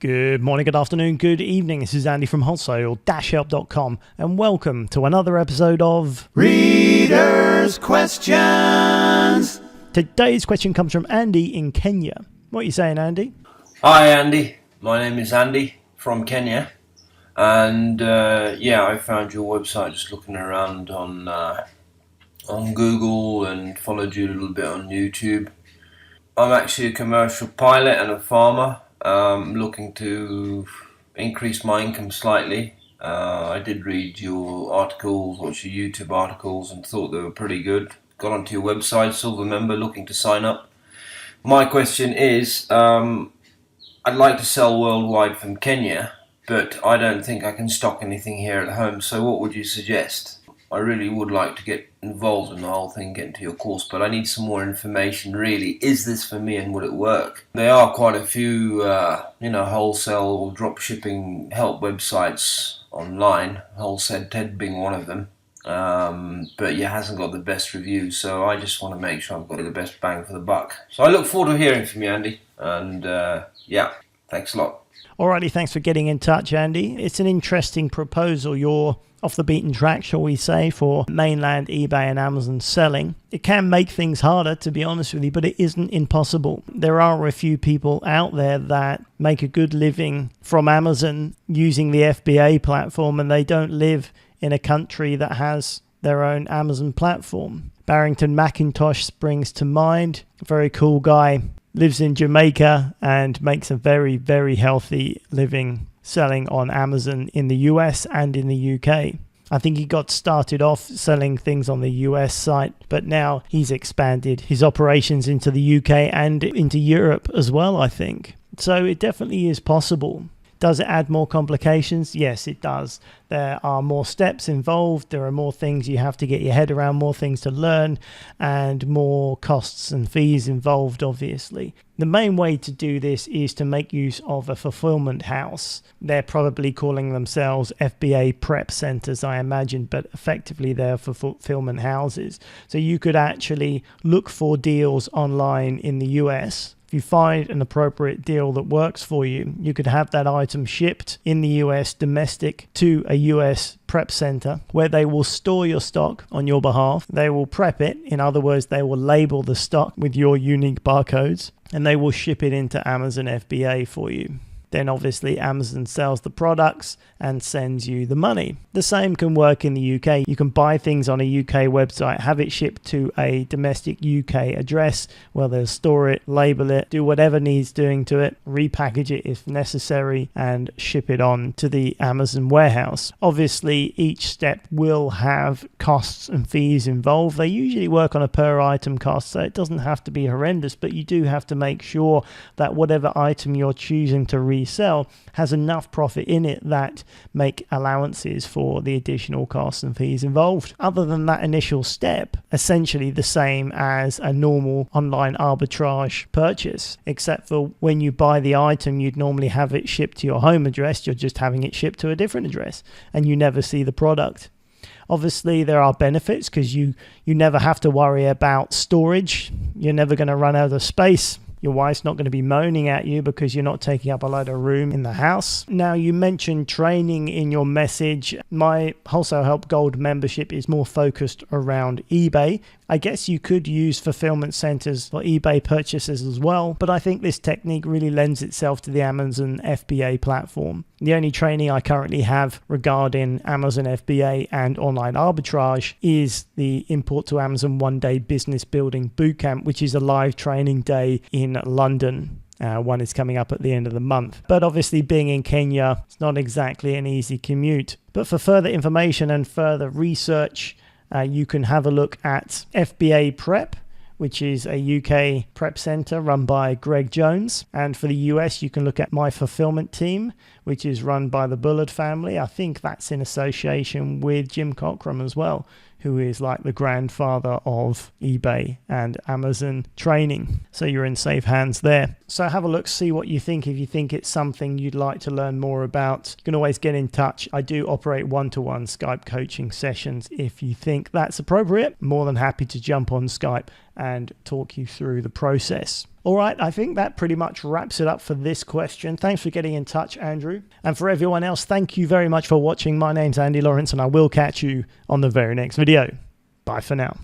Good morning, good afternoon, good evening. This is Andy from wholesale-help.com and welcome to another episode of Reader's Questions. Today's question comes from Andy in Kenya. What are you saying, Andy? Hi Andy, my name is Andy from Kenya, and I found your website just looking around on Google and followed you a little bit on YouTube. I'm actually a commercial pilot and a farmer. Looking to increase my income slightly. I did read your articles, watch your YouTube articles, and thought they were pretty good. Got onto your website, silver member, looking to sign up. My question is, I'd like to sell worldwide from Kenya, but I don't think I can stock anything here at home. So what would you suggest? I really would like to get involved in the whole thing, get into your course, but I need some more information really. Is this for me and would it work? There are quite a few, wholesale or drop shipping help websites online, Wholesale Ted being one of them, but hasn't got the best reviews, so I just want to make sure I've got the best bang for the buck. So I look forward to hearing from you, Andy, and thanks a lot. Alrighty, thanks for getting in touch, Andy. It's an interesting proposal. You're off the beaten track, shall we say, for mainland eBay and Amazon selling. It can make things harder, to be honest with you, but it isn't impossible. There are a few people out there that make a good living from Amazon using the FBA platform, and they don't live in a country that has their own Amazon platform. Barrington McIntosh springs to mind. A very cool guy. Lives in Jamaica and makes a very, very healthy living selling on Amazon in the US and in the UK. I think he got started off selling things on the US site, but now he's expanded his operations into the UK and into Europe as well, I think. So it definitely is possible. Does it add more complications? Yes, it does. There are more steps involved. There are more things you have to get your head around, more things to learn, and more costs and fees involved, obviously. The main way to do this is to make use of a fulfillment house. They're probably calling themselves FBA Prep Centers, I imagine, but effectively they're for fulfillment houses. So you could actually look for deals online in the US. If you find an appropriate deal that works for you, you could have that item shipped in the US domestic to a US prep center where they will store your stock on your behalf. They will prep it. In other words, they will label the stock with your unique barcodes and they will ship it into Amazon FBA for you. Then obviously Amazon sells the products and sends you the money. The same can work in the UK. You can buy things on a UK website, have it shipped to a domestic UK address where they'll store it, label it, do whatever needs doing to it, repackage it if necessary, and ship it on to the Amazon warehouse. Obviously, each step will have costs and fees involved. They usually work on a per item cost, so it doesn't have to be horrendous, but you do have to make sure that whatever item you're choosing to resell has enough profit in it that make allowances for the additional costs and fees involved. Other than that initial step, essentially the same as a normal online arbitrage purchase, except for when you buy the item, you'd normally have it shipped to your home address. You're just having it shipped to a different address and you never see the product. Obviously, there are benefits because you never have to worry about storage. You're never going to run out of space. Your wife's not going to be moaning at you because you're not taking up a load of room in the house. Now, you mentioned training in your message. My Wholesale Help Gold membership is more focused around eBay. I guess you could use fulfillment centers for eBay purchases as well, but I think this technique really lends itself to the Amazon FBA platform. The only training I currently have regarding Amazon FBA and online arbitrage is the Import to Amazon one-day business building bootcamp, which is a live training day in London. One is coming up at the end of the month. But obviously being in Kenya, it's not exactly an easy commute. But for further information and further research, you can have a look at FBA Prep, which is a UK prep center run by Greg Jones. And for the US, you can look at My Fulfillment Team, which is run by the Bullard family. I think that's in association with Jim Cockram as well, who is like the grandfather of eBay and Amazon training. So you're in safe hands there. So have a look, see what you think. If you think it's something you'd like to learn more about, you can always get in touch. I do operate one-to-one Skype coaching sessions. If you think that's appropriate, more than happy to jump on Skype and talk you through the process. All right, I think that pretty much wraps it up for this question. Thanks for getting in touch, Andrew. And for everyone else, thank you very much for watching. My name's Andy Lawrence, and I will catch you on the very next video. Bye for now.